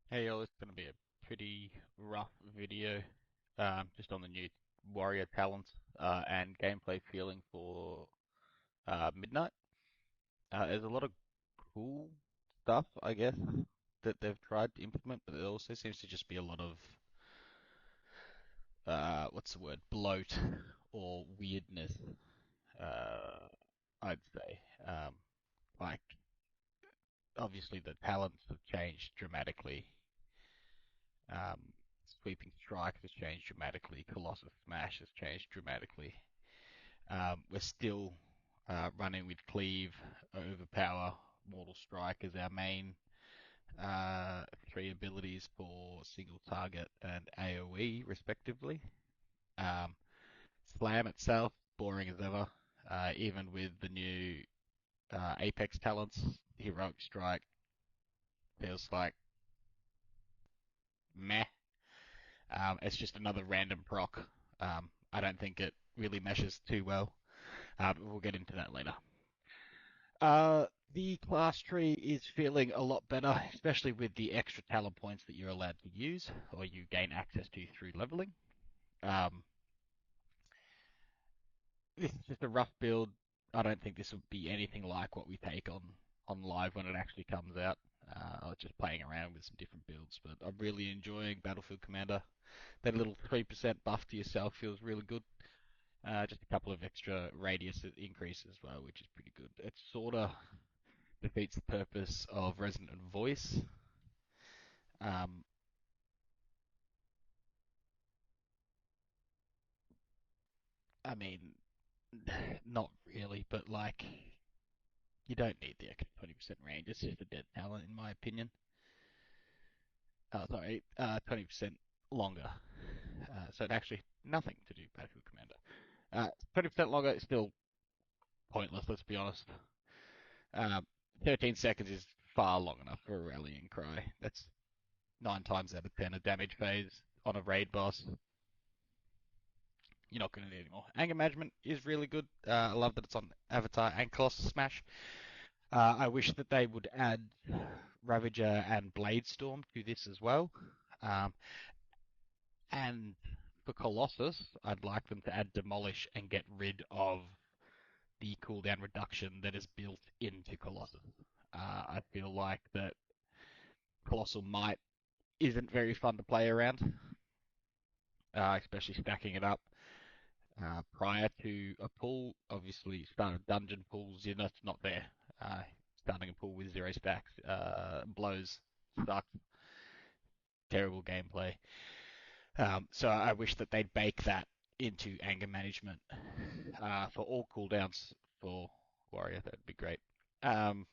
Hey, y'all, it's going to be a pretty rough video, just on the new warrior talent and gameplay feeling for Midnight. There's a lot of cool stuff, I guess, that they've tried to implement, but there also seems to just be a lot of what's the word, bloat or weirdness. Uh, I'd say, like obviously the talents have changed dramatically. Um, Sweeping Strike has changed dramatically. Colossus Smash has changed dramatically. We're still running with Cleave, Overpower, Mortal Strike as our main three abilities for single target and AoE, respectively. Um, Slam itself, boring as ever. Even with the new Apex talents, Heroic Strike feels like meh. It's just another random proc. I don't think it really meshes too well. But we'll get into that later. The class tree is feeling a lot better, especially with the extra talent points that you're allowed to use or you gain access to through leveling. Um, this is just a rough build. I don't think this will be anything like what we take on live when it actually comes out. I was just playing around with some different builds, but I'm really enjoying Battlefield Commander. That little 3% buff to yourself feels really good. Just a couple of extra radius increases as well, which is pretty good. It sort of defeats the purpose of resonant voice. Um, I mean, not really, but like, you don't need the extra 20% range. It's just a dead talent, in my opinion. Sorry, 20% longer. So it actually nothing to do with Battlefield Commander. 20% longer is still pointless, let's be honest. Uh, 13 seconds is far long enough for a rallying cry. That's 9 times out of 10 a damage phase on a raid boss. You're not going to need any more. Anger management is really good. I love that it's on Avatar and Colossus Smash. I wish that they would add Ravager and Bladestorm to this as well. Um, and for Colossus, I'd like them to add Demolish and get rid of the cooldown reduction that is built into Colossus. I feel like that Colossal Might isn't very fun to play around, especially stacking it up prior to a pool. Obviously, starting dungeon pools, you're not there. Starting a pool with zero stacks blows, sucks, terrible gameplay. So I wish that they'd bake that into anger management for all cooldowns for Warrior. That'd be great. Um,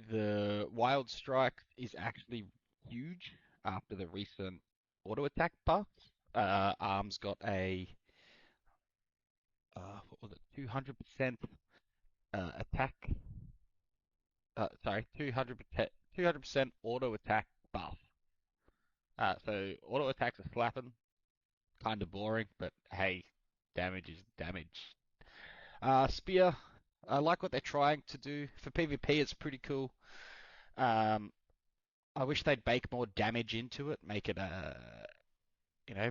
the Wild Strike is actually huge after the recent auto attack buffs. Arm's got a what was it, 200% attack. Sorry, 200% auto attack buff. So auto attacks are slapping, kind of boring, but hey, damage is damage. Spear, I like what they're trying to do for PvP. It's pretty cool. Um, I wish they'd bake more damage into it, make it a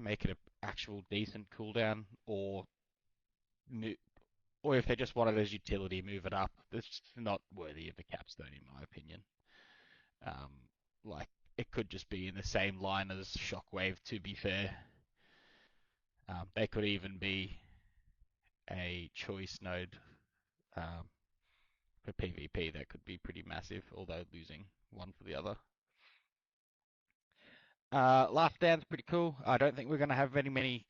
make it a actual decent cooldown, or if they just want it as utility, move it up. It's not worthy of a capstone, in my opinion. Like it could just be in the same line as Shockwave. To be fair, they could even be a choice node um, for PvP. That could be pretty massive, although losing one for the other. Last Stand's pretty cool. I don't think we're going to have many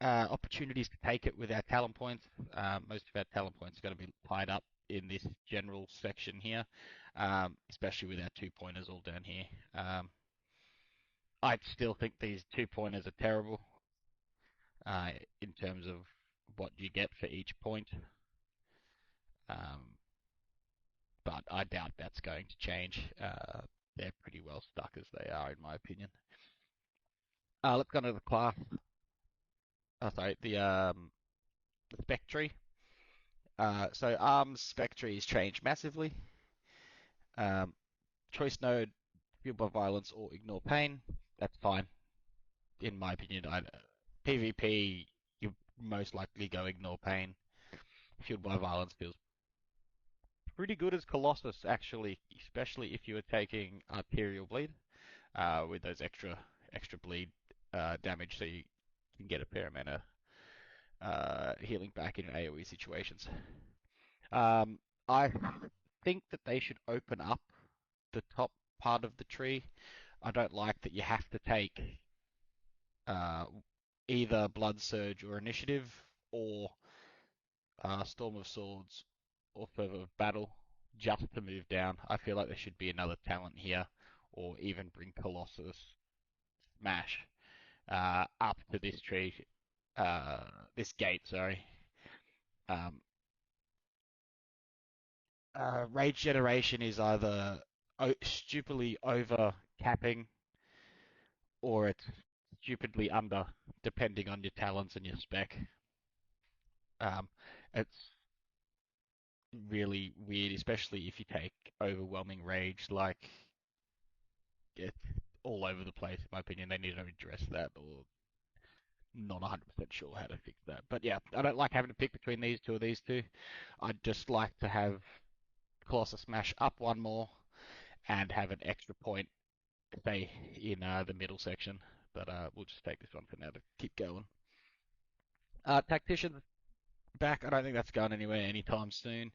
opportunities to take it with our talent points. Most of our talent points are going to be tied up in this general section here, especially with our 2 pointers all down here. I still think these 2 pointers are terrible in terms of what you get for each point, um, but I doubt that's going to change. They're pretty well stuck as they are, in my opinion. Let's go to the class. Oh, sorry, the spec tree. So Arm's spec tree has changed massively. Um, Choice node, fueled by violence or ignore pain. That's fine, in my opinion. PvP, you most likely go ignore pain. Fueled by violence feels pretty good as Colossus, actually, especially if you are taking arterial bleed with those extra bleed damage, so you can get a paramana healing back in AoE situations. Um, I think that they should open up the top part of the tree. I don't like that you have to take uh, either Blood Surge or Initiative or Storm of Swords or Fervor of Battle just to move down. I feel like there should be another talent here, or even bring Colossus Smash up to this tree, this gate, sorry. Um, Rage Generation is either stupidly over capping or it's stupidly under, depending on your talents and your spec. Um, it's really weird, especially if you take overwhelming rage. Like it's all over the place, in my opinion. They need to address that, or not 100% sure how to fix that. But yeah, I don't like having to pick between these two or these two. I'd just like to have Colossus Smash up one more and have an extra point, say, in the middle section. But we'll just take this one for now to keep going. Tactician's back. I don't think that's going anywhere anytime soon.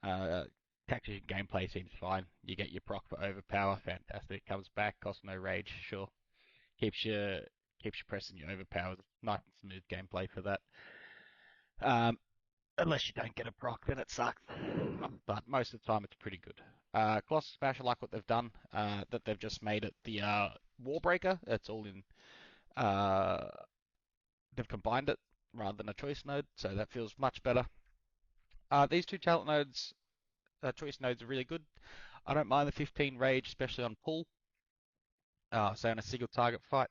Uh, Tactician gameplay seems fine. You get your proc for overpower, fantastic. Comes back, costs no rage, sure. Keeps you pressing your overpowers. Nice and smooth gameplay for that. Unless you don't get a proc, then it sucks. But most of the time, it's pretty good. Colossus Smash, I like what they've done. That they've just made it the Warbreaker. It's all in. Uh, they've combined it rather than a choice node, so that feels much better. These two talent nodes, choice nodes, are really good. I don't mind the 15 rage, especially on pull. Say on a single target fight.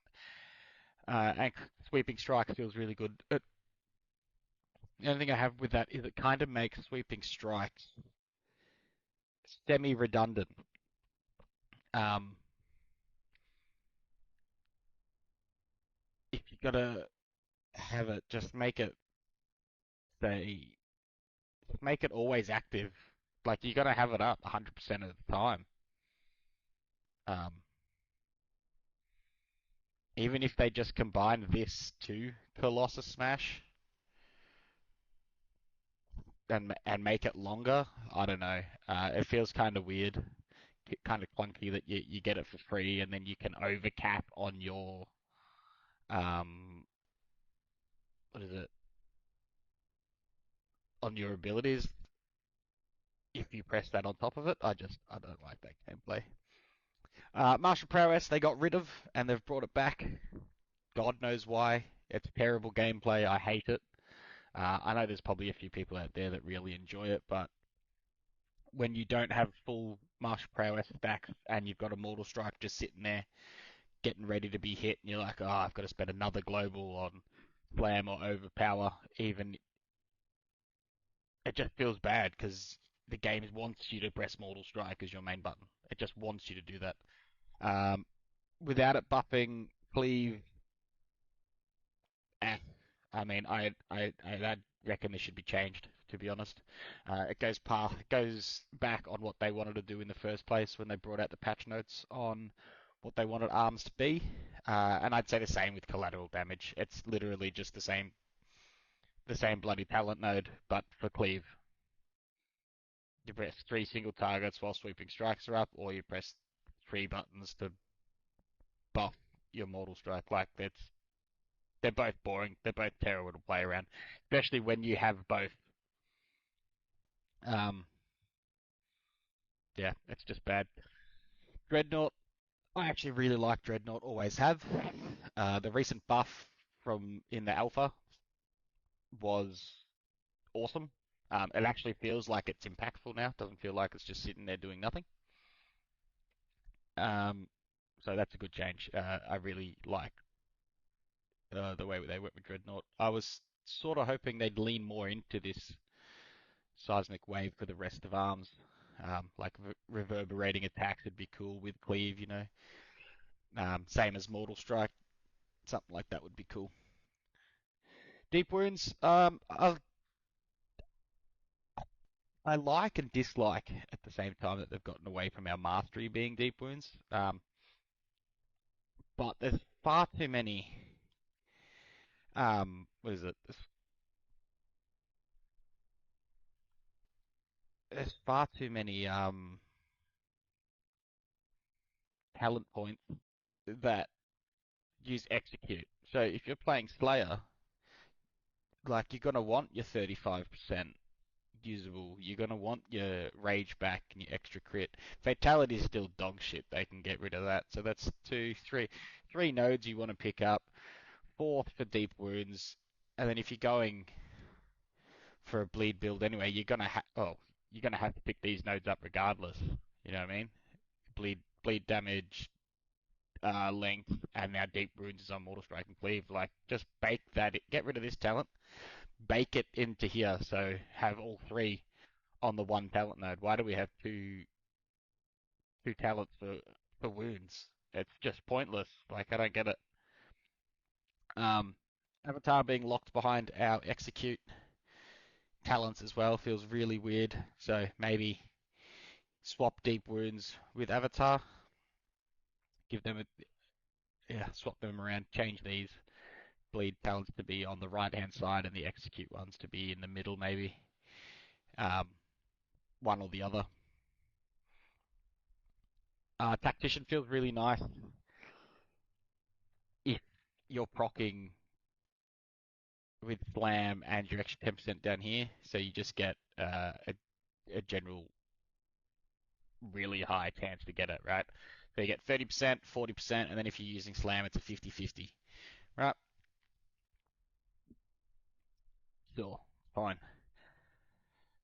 And sweeping strike feels really good. The only thing I have with that is it kind of makes sweeping strikes semi-redundant. Um, if you gotta have it, just say, make it always active. Like you gotta have it up 100% of the time. Um, Even if they just combine this to Colossus Smash and make it longer, I don't know. It feels kind of weird, kind of clunky that you get it for free and then you can overcap on your um what is it, on your abilities if you press that on top of it. I don't like that gameplay. Martial prowess they got rid of and they've brought it back. God knows why. It's terrible gameplay. I hate it. I know there's probably a few people out there that really enjoy it, but when you don't have full martial prowess stacks and you've got a mortal strike just sitting there getting ready to be hit, and you're like, oh, I've got to spend another global on slam or overpower, even it just feels bad because the game wants you to press mortal strike as your main button. It just wants you to do that. Um, Without it buffing cleave, eh. I mean, I reckon this should be changed. To be honest, it goes back on what they wanted to do in the first place when they brought out the patch notes on what they wanted arms to be. And I'd say the same with collateral damage. It's literally just the same bloody talent node, but for cleave. You press three single targets while sweeping strikes are up, or you press three buttons to buff your mortal strike. Like they're both boring. They're both terrible to play around, especially when you have both. Um, yeah, it's just bad. Dreadnought, I actually really like Dreadnought. Always have. The recent buff from in the alpha was awesome. It actually feels like it's impactful now. It doesn't feel like it's just sitting there doing nothing. Um, so that's a good change. I really like the way they went with Dreadnought. I was sort of hoping they'd lean more into this seismic wave for the rest of arms. Like reverberating attacks would be cool with cleave, you know. Same as Mortal Strike, something like that would be cool. Deep wounds, I like and dislike at the same time that they've gotten away from our mastery being deep wounds. But there's far too many. What is it? There's far too many talent points that use execute. So if you're playing Slayer, like you're gonna want your 35% usable. You're gonna want your rage back and your extra crit. Fatality is still dog shit. They can get rid of that. So that's three nodes you want to pick up. Fourth for deep wounds, and then if you're going for a bleed build anyway, you're gonna have to pick these nodes up regardless. You know what I mean? Bleed damage, length, and now deep wounds is on Mortal Strike and Cleave. Like just bake that. Get rid of this talent. Bake it into here. So have all three on the one talent node. Why do we have two talents for wounds? It's just pointless. Like I don't get it. Um, Avatar being locked behind our execute talents as well feels really weird. So maybe swap deep wounds with Avatar. Give them swap them around. Change these bleed talents to be on the right hand side and the execute ones to be in the middle maybe. Um, one or the other. Tactician feels really nice if you're procking with slam and your extra 10% down here, so you just get a general really high chance to get it, right? So you get 30%, 40%, and then if you're using slam, it's a 50-50, right? Sure, fine.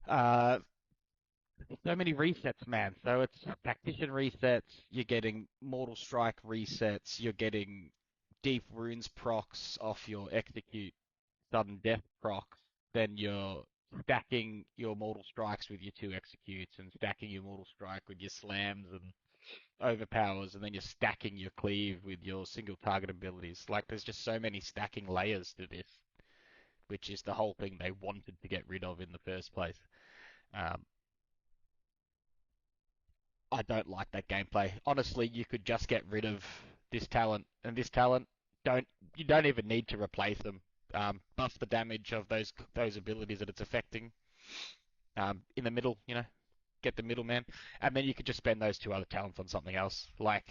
Uh, so many resets, man. So it's tactician resets, you're getting Mortal Strike resets, you're getting deep runes procs off your execute sudden death procs, then you're stacking your mortal strikes with your two executes and stacking your mortal strike with your slams and overpowers, and then you're stacking your cleave with your single target abilities. Like there's just so many stacking layers to this, which is the whole thing they wanted to get rid of in the first place. Um, I don't like that gameplay. Honestly, you could just get rid of this talent and this talent. Don't you don't even need to replace them. Buff the damage of those abilities that it's affecting. In the middle, get the middleman, and then you could just spend those two other talents on something else, like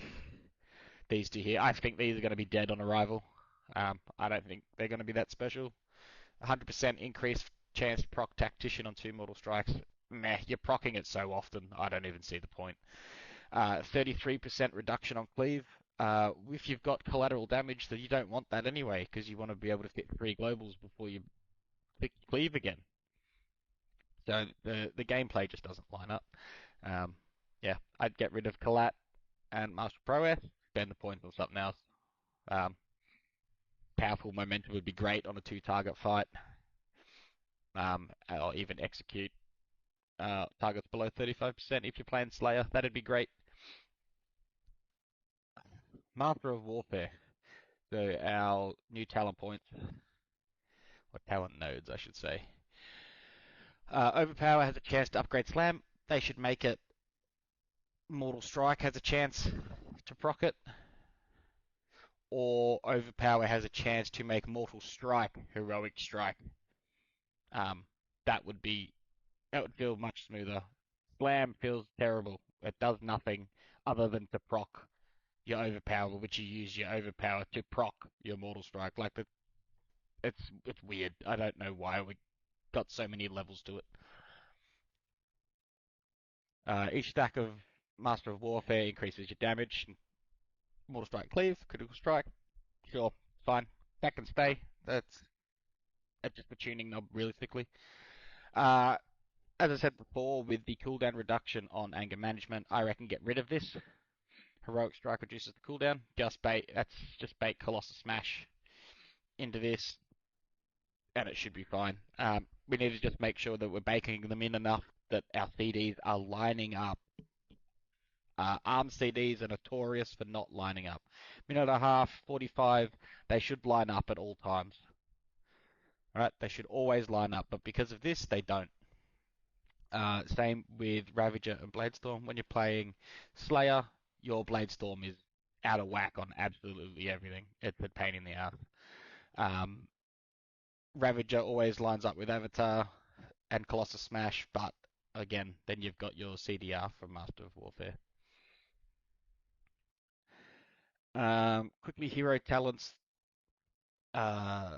these two here. I think these are going to be dead on arrival. I don't think they're going to be that special. 100% increased chance to proc tactician on two mortal strikes. Meh, you're procking it so often, I don't even see the point. 33% reduction on cleave. If you've got collateral damage, then you don't want that anyway, because you want to be able to fit three globals before you pick cleave again. So the gameplay just doesn't line up. Um, yeah, I'd get rid of Collat and Master Prowess, spend the points on something else. Um, Powerful momentum would be great on a two-target fight, or even execute targets below 35% if you're playing Slayer. That'd be great. Master of Warfare. So our new talent points, or talent nodes, I should say. Overpower has a chance to upgrade Slam. They should make it Mortal Strike has a chance to proc it, or Overpower has a chance to make Mortal Strike Heroic Strike. Um, that would be that would feel much smoother. Slam feels terrible. It does nothing other than to proc your Overpower, which you use your Overpower to proc your Mortal Strike. Like it's weird. I don't know why we got so many levels to it. Each stack of Master of Warfare increases your damage. Mortal Strike Cleave, Critical Strike. Sure, fine. That can stay. That's just the tuning knob, realistically. Uh, as I said before, with the cooldown reduction on anger management, I reckon get rid of this. Heroic Strike reduces the cooldown. That's just bait Colossus Smash into this, and it should be fine. We need to just make sure that we're baking them in enough that our CDs are lining up. ARM CDs are notorious for not lining up. Minute and a half, 45, they should line up at all times. All right, they should always line up, but because of this, they don't. Same with Ravager and Bladestorm. When you're playing Slayer, your Bladestorm is out of whack on absolutely everything. It's a pain in the ass. Um, Ravager always lines up with Avatar and Colossus Smash, but again, then you've got your CDR from Master of Warfare. Quickly, hero talents. Uh,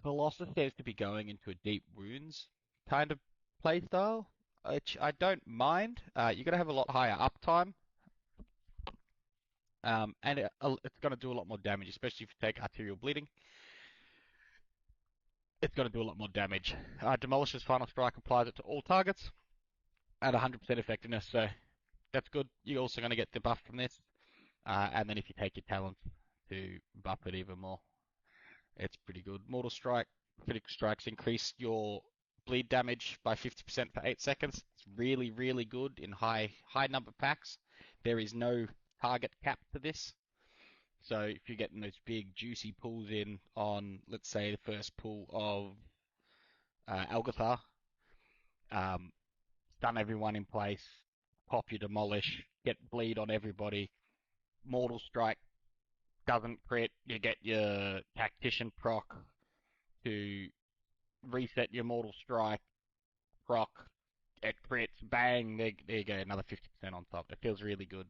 Colossus seems to be going into a deep wounds kind of playstyle, which I don't mind. You're going to have a lot higher uptime, and it's going to do a lot more damage, especially if you take arterial bleeding. It's going to do a lot more damage. Demolisher's Final Strike applies it to all targets at 100% effectiveness, so that's good. You're also going to get the buff from this, and then if you take your talents to buff it even more, it's pretty good. Mortal Strike, critical strikes increase your bleed damage by 50% for 8 seconds. It's really, really good in high number packs. There is no target cap to this. So if you're getting those big juicy pulls in on, let's say, the first pull of Algathar, stun everyone in place, pop your demolish, get bleed on everybody. Mortal Strike doesn't crit. You get your tactician proc to reset your Mortal Strike proc. It crits, bang, there you go, another 50% on top. It feels really good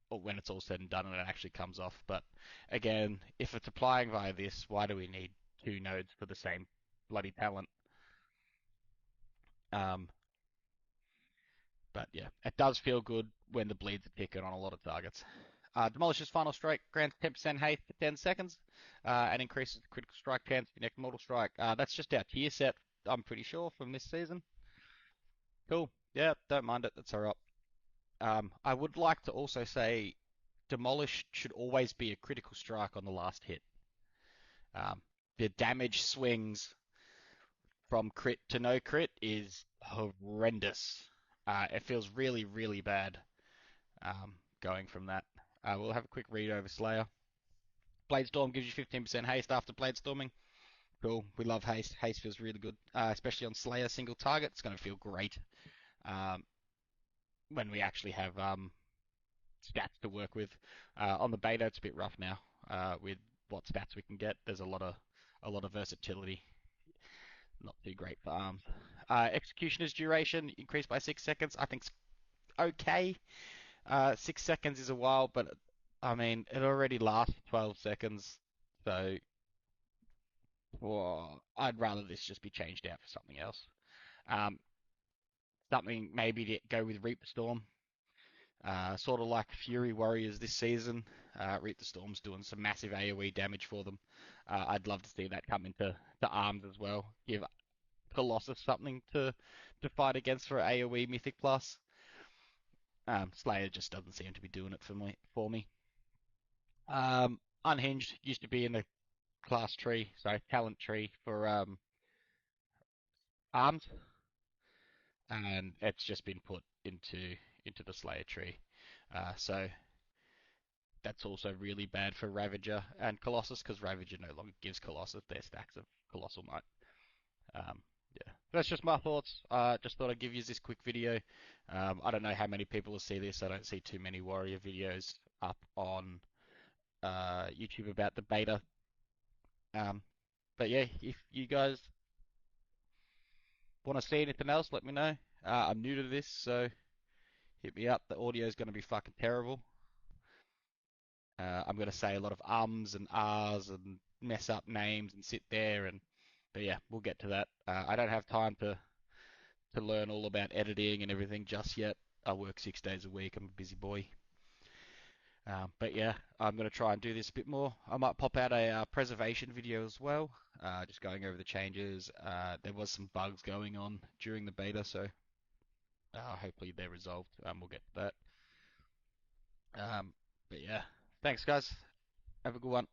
when it's all said and done and it actually comes off. But again, if it's applying via this, why do we need two nodes for the same bloody talent? But yeah, it does feel good when the bleeds are ticking on a lot of targets. Demolisher's Final Strike grants 10% haste for 10 seconds and increases the critical strike chance of your next Mortal Strike. That's just our tier set, I'm pretty sure, from this season. Cool. Yeah, don't mind it. That's alright. I would like to also say Demolish should always be a critical strike on the last hit. The damage swings from crit to no crit is horrendous. It feels really, really bad going from that. We'll have a quick read over Slayer. Bladestorm gives you 15% haste after Bladestorming. Cool. We love haste. Haste feels really good, especially on Slayer single target. It's going to feel great when we actually have stats to work with. On the beta, it's a bit rough now with what stats we can get. There's a lot of versatility. Not too great for arms. Executioner's duration increased by 6 seconds. I think it's okay. 6 seconds is a while, but I mean, it already lasts 12 seconds, so I'd rather this just be changed out for something else. Something maybe to go with Reaper Storm, sort of like Fury Warriors this season. Reaper Storm's doing some massive AoE damage for them. I'd love to see that come into arms as well. Give Colossus something to fight against for AoE Mythic Plus. Slayer just doesn't seem to be doing it for me. Unhinged used to be in the class tree, so talent tree for arms, and it's just been put into the Slayer tree. So that's also really bad for Ravager and Colossus because Ravager no longer gives Colossus their stacks of Colossal Might. Yeah, that's just my thoughts. Just thought I'd give you this quick video. I don't know how many people will see this. I don't see too many Warrior videos up on YouTube about the beta. But yeah, if you guys want to see anything else, let me know. I'm new to this, so hit me up. The audio is going to be fucking terrible. I'm going to say a lot of ums and ahs and mess up names and sit there but yeah, we'll get to that. I don't have time to learn all about editing and everything just yet. I work 6 days a week. I'm a busy boy. But yeah, I'm going to try and do this a bit more. I might pop out a preservation video as well, just going over the changes. There was some bugs going on during the beta, so hopefully they're resolved. We'll get to that. But yeah, thanks guys. Have a good one.